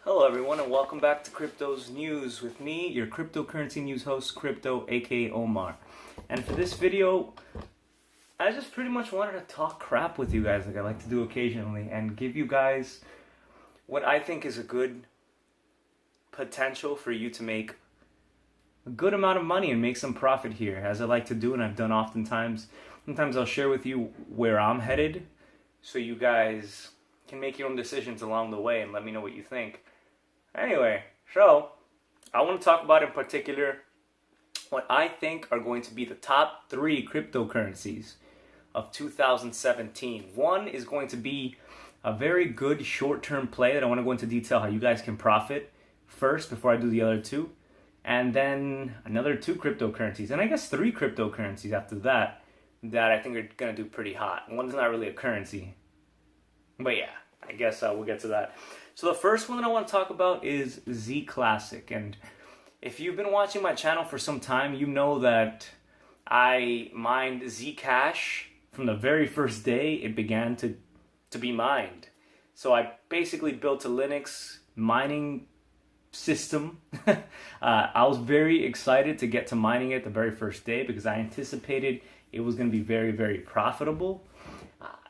Hello everyone and welcome back to Crypto's News with me, your cryptocurrency news host, Crypto, aka Omar. And for this video, I just pretty much wanted to talk crap with you guys like I like to do occasionally and give you guys what I think is a good potential for you to make a good amount of money and make some profit here, as I like to do and I've done oftentimes. Sometimes I'll share with you where I'm headed so you guys can make your own decisions along the way and let me know what you think. Anyway, so I want to talk about in particular what I think are going to be the top 3 cryptocurrencies of 2017. One is going to be a very good short-term play that I want to go into detail how you guys can profit first before I do the other 2. And then another 2 cryptocurrencies, and I guess 3 cryptocurrencies after that I think are going to do pretty hot. One's not really a currency, but yeah, I guess we'll get to that. So the first one that I want to talk about is ZClassic. And if you've been watching my channel for some time, you know that I mined Zcash from the very first day it began to be mined. So I basically built a Linux mining system. I was very excited to get to mining it the very first day because I anticipated it was going to be very, very profitable.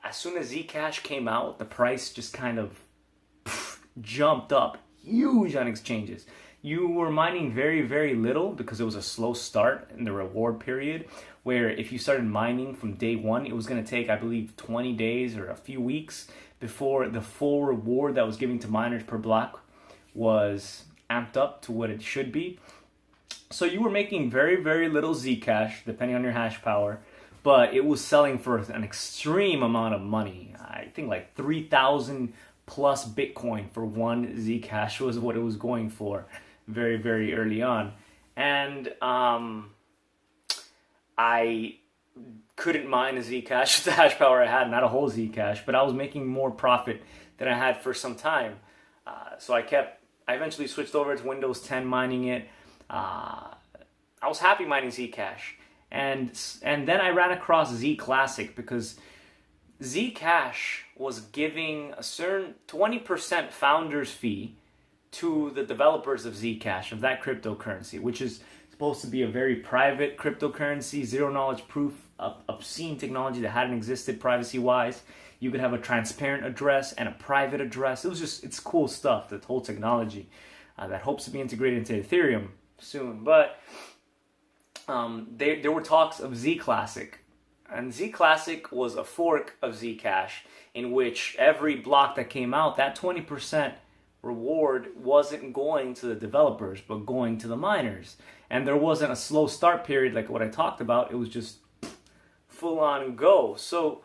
As soon as Zcash came out, the price just kind of jumped up huge on exchanges. You were mining very, very little because it was a slow start in the reward period, where if you started mining from day one, it was going to take, I believe, 20 days or a few weeks before the full reward that was given to miners per block was amped up to what it should be. So you were making very, very little Zcash, depending on your hash power, but it was selling for an extreme amount of money. I think like 3,000 plus Bitcoin for one Zcash was what it was going for very, very early on. And I couldn't mine a Zcash with the hash power I had, not a whole Zcash, but I was making more profit than I had for some time. So I eventually switched over to Windows 10 mining it. I was happy mining Zcash. And then I ran across ZClassic because Zcash was giving a certain 20% founder's fee to the developers of Zcash, of that cryptocurrency, which is supposed to be a very private cryptocurrency, zero knowledge proof, obscene technology that hadn't existed privacy-wise. You could have a transparent address and a private address. It's cool stuff, that whole technology that hopes to be integrated into Ethereum soon. But there were talks of ZClassic. And ZClassic was a fork of Zcash in which every block that came out, that 20% reward wasn't going to the developers, but going to the miners. And there wasn't a slow start period like what I talked about. It was just full on go. So,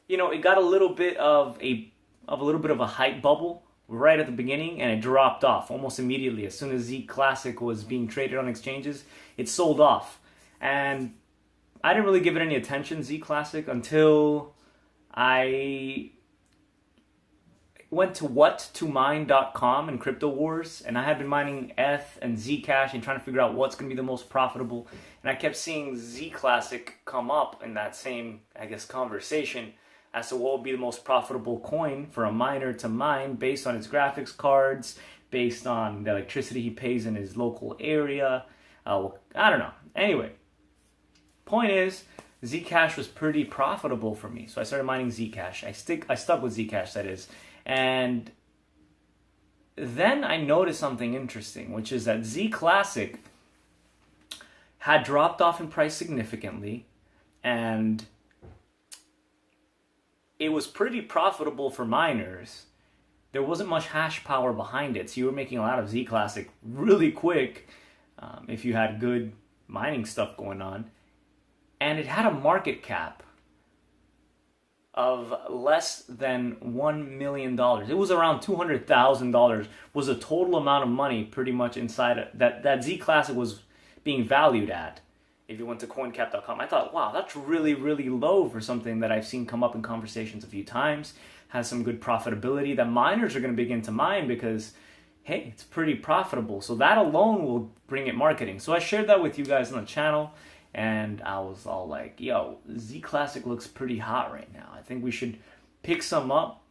it got a little bit of a hype bubble right at the beginning, and it dropped off almost immediately. As soon as ZClassic was being traded on exchanges, it sold off. And I didn't really give it any attention, ZClassic, until I went to whattomine.com and Crypto Wars, and I had been mining ETH and Zcash and trying to figure out what's going to be the most profitable. And I kept seeing ZClassic come up in that same, conversation as to what would be the most profitable coin for a miner to mine based on its graphics cards, based on the electricity he pays in his local area. I don't know. Anyway. Point is, Zcash was pretty profitable for me, so I started mining Zcash. I stuck with Zcash, that is, and then I noticed something interesting, which is that ZClassic had dropped off in price significantly, and it was pretty profitable for miners. There wasn't much hash power behind it, so you were making a lot of ZClassic really quick if you had good mining stuff going on. And it had a market cap of less than $1 million. It was around $200,000 was the total amount of money pretty much inside that ZClassic was being valued at. If you went to coincap.com, I thought, wow, that's really, really low for something that I've seen come up in conversations a few times, has some good profitability that miners are going to begin to mine because, hey, it's pretty profitable. So that alone will bring it marketing. So I shared that with you guys on the channel. And I was all like, yo, ZClassic looks pretty hot right now. I think we should pick some up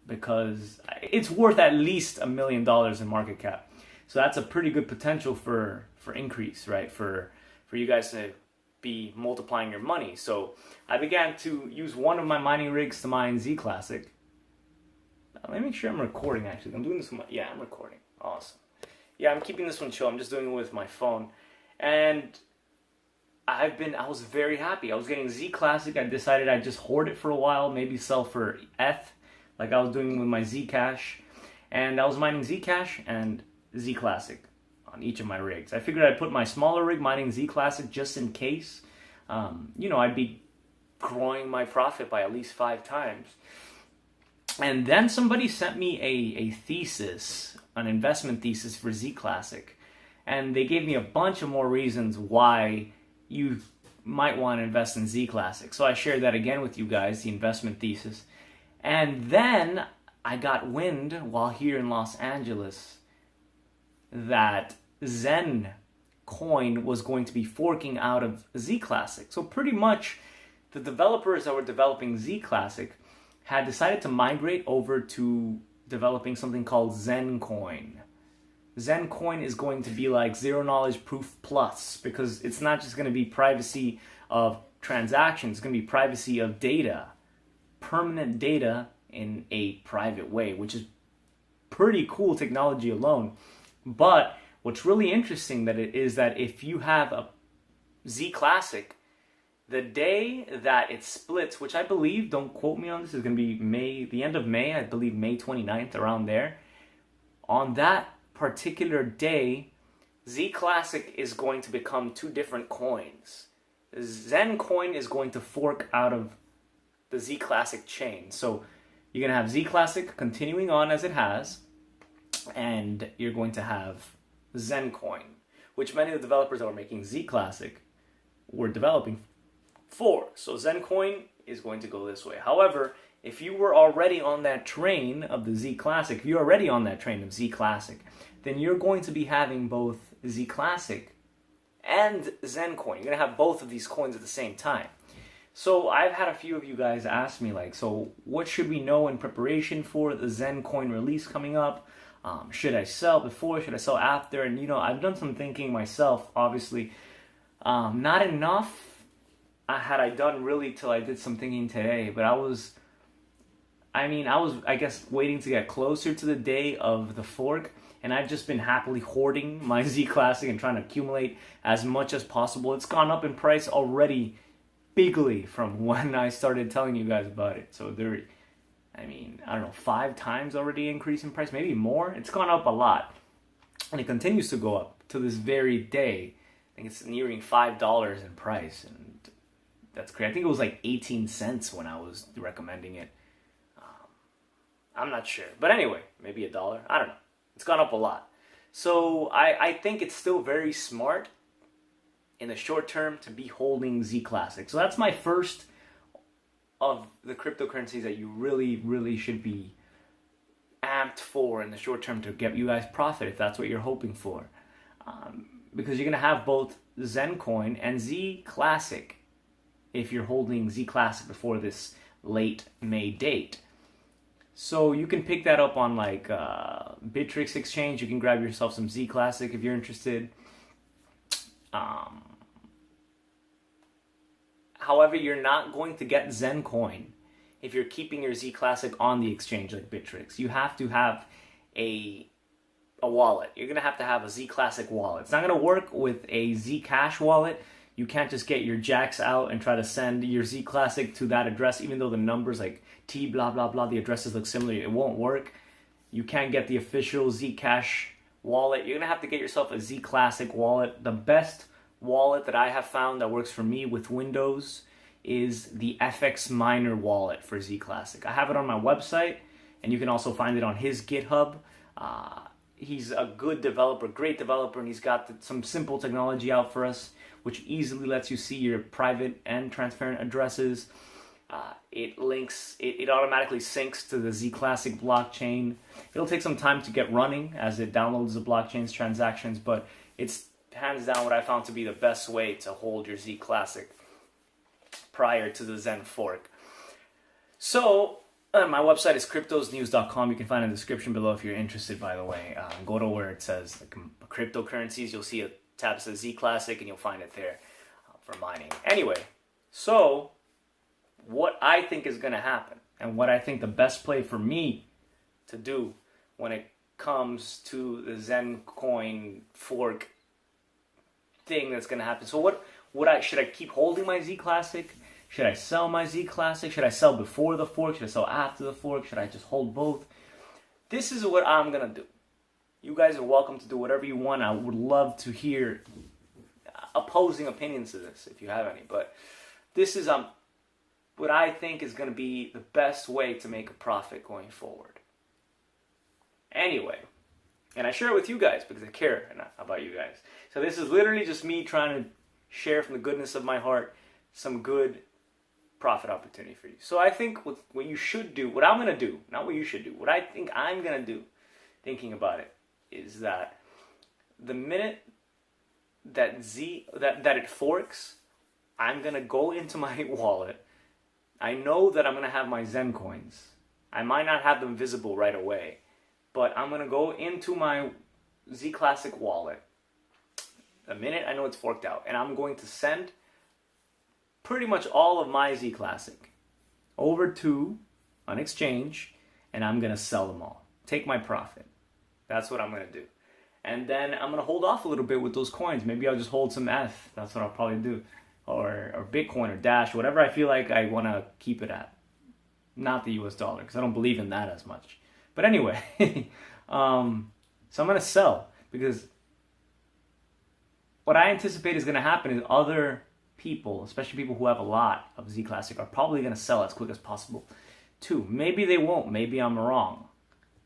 because it's worth at least $1 million in market cap. So that's a pretty good potential for increase, right? For you guys to be multiplying your money. So I began to use one of my mining rigs to mine ZClassic. Let me make sure I'm recording, actually. I'm doing this with my... Yeah, I'm recording. Awesome. Yeah, I'm keeping this one chill. I'm just doing it with my phone. And I was very happy. I was getting ZClassic. I decided I'd just hoard it for a while, maybe sell for ETH, like I was doing with my Zcash. And I was mining Zcash and ZClassic on each of my rigs. I figured I'd put my smaller rig mining ZClassic just in case. I'd be growing my profit by at least 5 times. And then somebody sent me a thesis, an investment thesis for ZClassic. And they gave me a bunch of more reasons why you might want to invest in ZClassic. So I shared that again with you guys, the investment thesis. And then I got wind while here in Los Angeles that Zen coin was going to be forking out of ZClassic. So pretty much the developers that were developing ZClassic had decided to migrate over to developing something called Zen coin. Zen coin is going to be like zero knowledge proof plus, because it's not just going to be privacy of transactions, it's going to be privacy of data, permanent data in a private way, which is pretty cool technology alone. But what's really interesting is that if you have a ZClassic, the day that it splits, which I believe, don't quote me on this, is going to be the end of May, I believe May 29th, around there. On that particular day, ZClassic is going to become 2 different coins. Zen coin is going to fork out of the ZClassic chain. So you're going to have ZClassic continuing on as it has, and you're going to have Zen coin, which many of the developers that were making ZClassic were developing for. So Zen coin is going to go this way. However, if you were already on that train of the ZClassic, if you're already on that train of ZClassic, then you're going to be having both ZClassic and Zen coin. You're going to have both of these coins at the same time. So I've had a few of you guys ask me, like, so what should we know in preparation for the Zen coin release coming up? Should I sell before? Should I sell after? And, I've done some thinking myself, obviously. Not enough had I done really till I did some thinking today, but I was, I guess, waiting to get closer to the day of the fork, and I've just been happily hoarding my ZClassic and trying to accumulate as much as possible. It's gone up in price already bigly from when I started telling you guys about it. So I don't know, 5 times already increase in price, maybe more. It's gone up a lot, and it continues to go up to this very day. I think it's nearing $5 in price, and that's crazy. I think it was like 18 cents when I was recommending it. I'm not sure. But anyway, maybe $1. I don't know. It's gone up a lot. So I think it's still very smart in the short term to be holding ZClassic. So that's my first of the cryptocurrencies that you really, really should be amped for in the short term to get you guys profit if that's what you're hoping for. Because you're going to have both Zen coin and ZClassic if you're holding ZClassic before this late May date. So you can pick that up on like Bittrex exchange. You can grab yourself some ZClassic if you're interested. However, you're not going to get Zen coin if you're keeping your ZClassic on the exchange like Bittrex. You have to have a wallet. You're going to have a ZClassic wallet. It's not going to work with a Zcash wallet. You can't just get your jacks out and try to send your ZClassic to that address, even though the numbers like T blah blah blah, the addresses look similar. It won't work. You can't get the official Zcash wallet. You're going to have to get yourself a ZClassic wallet. The best wallet that I have found that works for me with Windows is the FX Miner wallet for ZClassic. I have it on my website, and you can also find it on his GitHub. He's a good developer, great developer, and he's got some simple technology out for us, which easily lets you see your private and transparent addresses. It automatically syncs to the ZClassic blockchain. It'll take some time to get running as it downloads the blockchain's transactions, but it's hands down what I found to be the best way to hold your ZClassic prior to the Zen fork. So My website is cryptosnews.com. You can find it in the description below if you're interested, by the way. Go to where it says like, cryptocurrencies. You'll see a tab that says ZClassic, and you'll find it there for mining. Anyway, so what I think is going to happen, and what I think the best play for me to do when it comes to the Zencoin fork thing that's going to happen. So should I keep holding my ZClassic? Should I sell my ZClassic? Should I sell before the fork? Should I sell after the fork? Should I just hold both? This is what I'm going to do. You guys are welcome to do whatever you want. I would love to hear opposing opinions to this if you have any. But this is what I think is going to be the best way to make a profit going forward. Anyway, and I share it with you guys because I care about you guys. So this is literally just me trying to share from the goodness of my heart some good profit opportunity for you. So I think what you should do, what I'm going to do, not what you should do, what I think I'm going to do, thinking about it, is that the minute that it forks, I'm going to go into my wallet. I know that I'm going to have my Zen coins. I might not have them visible right away, but I'm going to go into my ZClassic wallet the minute I know it's forked out, and I'm going to send pretty much all of my ZClassic over to an exchange, and I'm going to sell them all. Take my profit. That's what I'm going to do. And then I'm going to hold off a little bit with those coins. Maybe I'll just hold some F. That's what I'll probably do. Or Bitcoin or Dash, whatever I feel like I want to keep it at. Not the US dollar, because I don't believe in that as much. But anyway, so I'm going to sell, because what I anticipate is going to happen is other people, especially people who have a lot of ZClassic, are probably going to sell as quick as possible too. Maybe they won't. Maybe I'm wrong,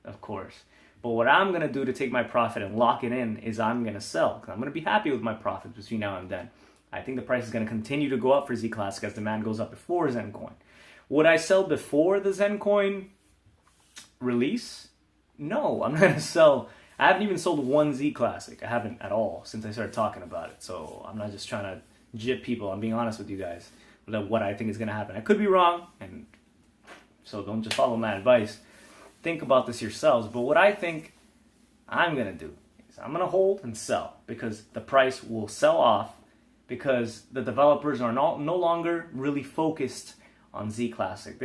of course. But what I'm going to do to take my profit and lock it in is I'm going to sell. I'm going to be happy with my profits between now and then. I think the price is going to continue to go up for ZClassic as demand goes up before Zencoin. Would I sell before the Zencoin release? No, I'm not going to sell. I haven't even sold one ZClassic. I haven't at all since I started talking about it. So I'm not just trying to jip people. I'm being honest with you guys with what I think is going to happen. I could be wrong, and so don't just follow my advice. Think about this yourselves. But what I think I'm going to do is I'm going to hold and sell, because the price will sell off, because the developers are no longer really focused on ZClassic.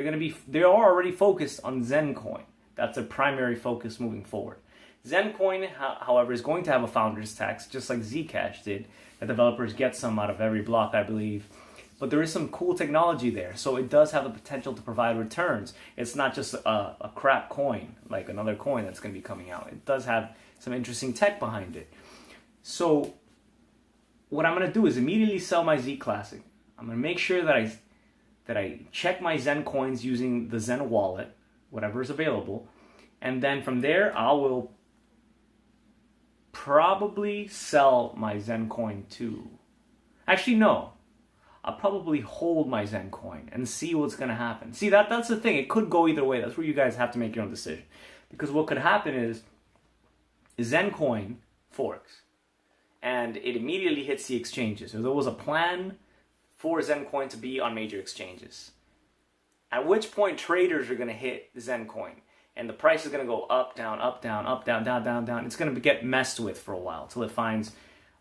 They are already focused on Zencoin. That's their primary focus moving forward. Zencoin, however, is going to have a founder's tax, just like Zcash did. The developers get some out of every block, I believe. But there is some cool technology there, so it does have the potential to provide returns. It's not just a crap coin, like another coin that's going to be coming out. It does have some interesting tech behind it. So what I'm going to do is immediately sell my ZClassic. I'm going to make sure that I check my Zen coins using the Zen wallet, whatever is available. And then from there, I will probably sell my Zen coin too. Actually, no. I'll probably hold my Zen coin and see what's going to happen. See, that's the thing. It could go either way. That's where you guys have to make your own decision. Because what could happen is Zen coin forks, and it immediately hits the exchanges. So there was a plan for Zen coin to be on major exchanges. At which point traders are going to hit Zen coin, and the price is going to go up, down, up, down, up, down, down, down, down. It's going to get messed with for a while till it finds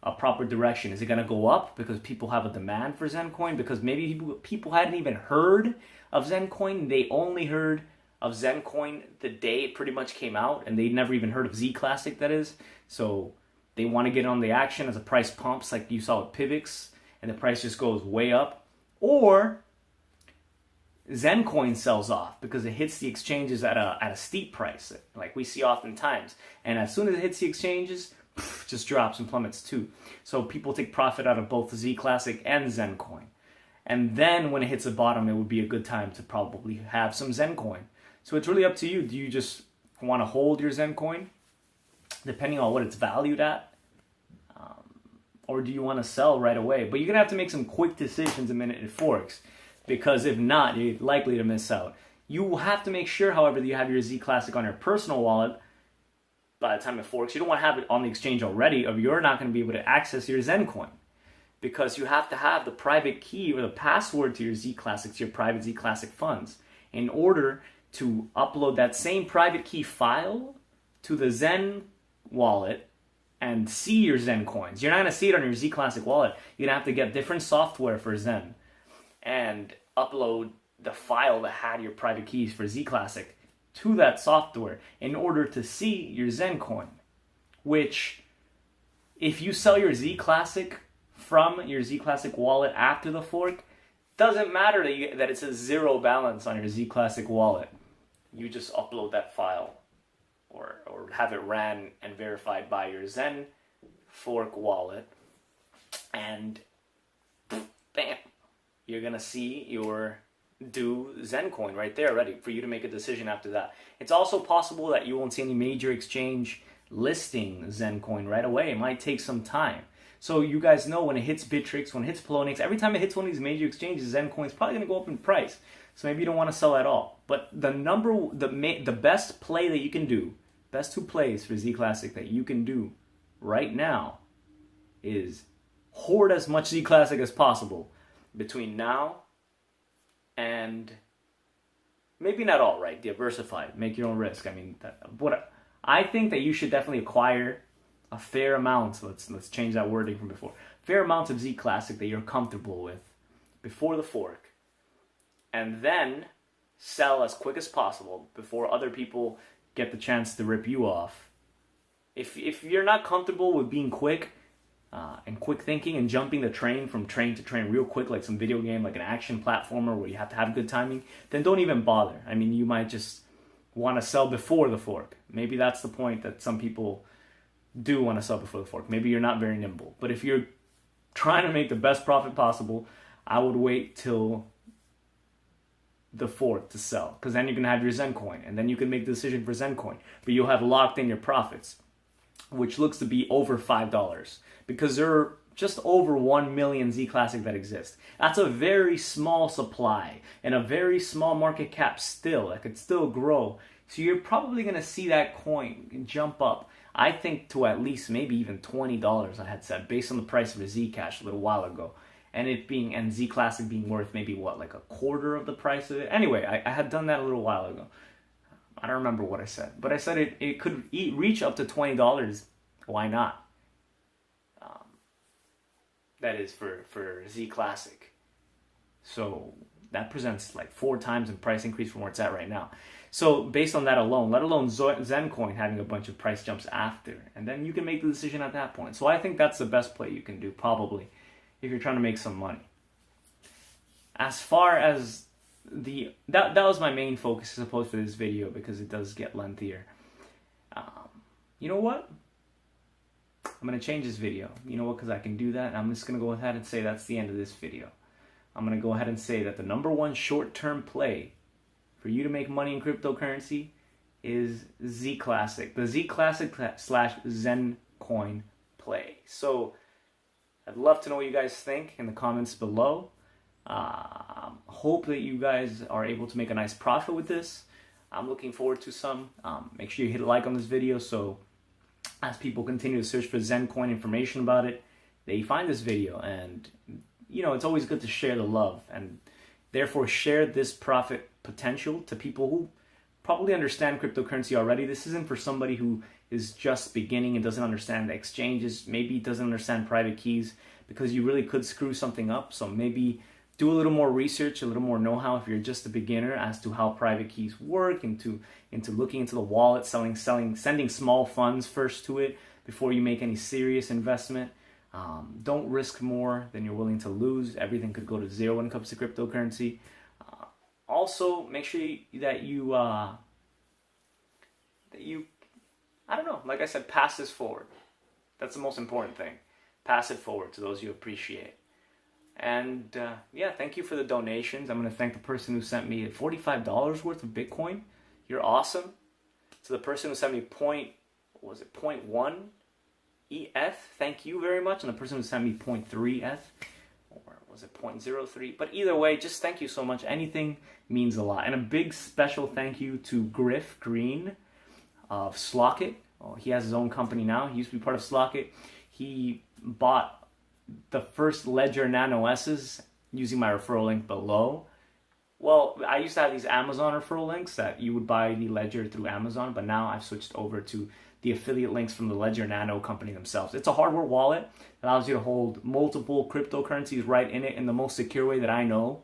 a proper direction. Is it going to go up because people have a demand for Zencoin? Because maybe people hadn't even heard of Zencoin. They only heard of Zencoin the day it pretty much came out, and they never even heard of ZClassic, that is. So they want to get on the action as the price pumps, like you saw with Pivx, and the price just goes way up. Or Zencoin sells off because it hits the exchanges at a steep price, like we see oftentimes. And as soon as it hits the exchanges, just drops and plummets too. So people take profit out of both ZClassic and Zencoin. And then when it hits the bottom, it would be a good time to probably have some Zencoin. So it's really up to you. Do you just want to hold your Zencoin, depending on what it's valued at? Or do you want to sell right away? But you're going to have to make some quick decisions the minute it forks, because if not, you're likely to miss out. You will have to make sure, however, that you have your ZClassic on your personal wallet by the time it forks. You don't want to have it on the exchange already, or you're not going to be able to access your Zencoin, because you have to have the private key or the password to your ZClassic, to your private ZClassic funds, in order to upload that same private key file to the Zen wallet and see your Zen coins. You're not going to see it on your ZClassic wallet. You're going to have to get different software for Zen and upload the file that had your private keys for ZClassic to that software in order to see your Zen coin. Which, if you sell your ZClassic from your ZClassic wallet after the fork, doesn't matter that it's a zero balance on your ZClassic wallet. You just upload that file or have it ran and verified by your Zen fork wallet, and bam, you're gonna see your due Zen coin right there ready for you to make a decision after that. It's also possible that you won't see any major exchange listing Zen coin right away. It might take some time. So you guys know when it hits Bittrex, when it hits Poloniex, every time it hits one of these major exchanges, Zen coin's probably going to go up in price. So maybe you don't want to sell at all. But the best play that you can do, best two plays for ZClassic that you can do right now is hoard as much ZClassic as possible between now and maybe not all, right? Diversify, make your own risk. I mean, I think that you should definitely acquire a fair amount, let's change that wording from before, fair amount of ZClassic that you're comfortable with before the fork, and then sell as quick as possible before other people get the chance to rip you off. If you're not comfortable with being quick and quick thinking and jumping the train from train to train real quick, like some video game, like an action platformer where you have to have good timing, then don't even bother. I mean, you might just want to sell before the fork. Maybe that's the point that some people do want to sell before the fork. Maybe you're not very nimble. But if you're trying to make the best profit possible, I would wait till the fork to sell, because then you can have your Zen coin, and then you can make the decision for Zen coin. But you'll have locked in your profits, which looks to be over $5, because there are just over 1 million ZClassic that exist. That's a very small supply and a very small market cap still. That could still grow. So you're probably going to see that coin jump up, I think, to at least maybe even $20, I had said, based on the price of a Zcash a little while ago. And ZClassic being worth maybe like a quarter of the price of it. Anyway, I had done that a little while ago. I don't remember what I said, but I said it could reach up to $20. Why not? That is for ZClassic. So that presents like 4 times in price increase from where it's at right now. So based on that alone, let alone Zen coin having a bunch of price jumps after, and then you can make the decision at that point. So I think that's the best play you can do, probably, if you're trying to make some money. As far as that was my main focus, I suppose, for this video, because it does get lengthier. You know what? I'm going to change this video. You know what? Because I can do that. I'm just going to go ahead and say that's the end of this video. I'm going to go ahead and say that the number one short-term play for you to make money in cryptocurrency is ZClassic. The ZClassic / Zen coin play. So I'd love to know what you guys think in the comments below. Hope that you guys are able to make a nice profit with this. I'm looking forward to some. Make sure you hit a like on this video, so as people continue to search for Zen coin information about it, they find this video. And you know, it's always good to share the love, and therefore share this profit potential to people who probably understand cryptocurrency already. This isn't for somebody who is just beginning and doesn't understand the exchanges, maybe doesn't understand private keys, because you really could screw something up. So maybe do a little more research, a little more know-how if you're just a beginner as to how private keys work, into looking into the wallet, sending small funds first to it before you make any serious investment. Don't risk more than you're willing to lose. Everything could go to zero when it comes to cryptocurrency. Also, make sure that you I don't know, like I said, pass this forward. That's the most important thing. Pass it forward to those you appreciate. And yeah, thank you for the donations. I'm going to thank the person who sent me $45 worth of Bitcoin. You're awesome. So the person who sent me 0.1 ETH, thank you very much. And the person who sent me 0.3 ETH, or was it 0.03? But either way, just thank you so much. Anything means a lot. And a big special thank you to Griff Green of Slockit. Oh, he has his own company now. He used to be part of Slockit. He bought the first Ledger Nano S's using my referral link below. Well, I used to have these Amazon referral links that you would buy the Ledger through Amazon, but now I've switched over to the affiliate links from the Ledger Nano company themselves. It's a hardware wallet that allows you to hold multiple cryptocurrencies right in it in the most secure way that I know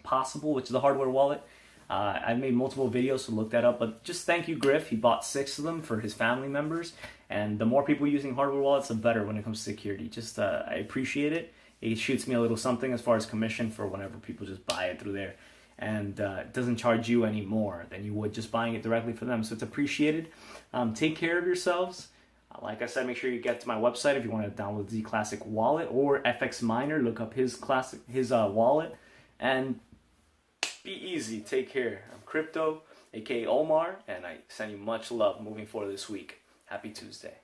possible, which is a hardware wallet. I've made multiple videos, so look that up. But just thank you, Griff. He bought 6 of them for his family members. And the more people using hardware wallets, the better when it comes to security. Just I appreciate it. It shoots me a little something as far as commission for whenever people just buy it through there. And it doesn't charge you any more than you would just buying it directly for them. So it's appreciated. Take care of yourselves. Like I said, make sure you get to my website if you want to download ZClassic wallet or FX Miner. Look up his wallet. And be easy. Take care. I'm Crypto, aka Omar, and I send you much love moving forward this week. Happy Tuesday.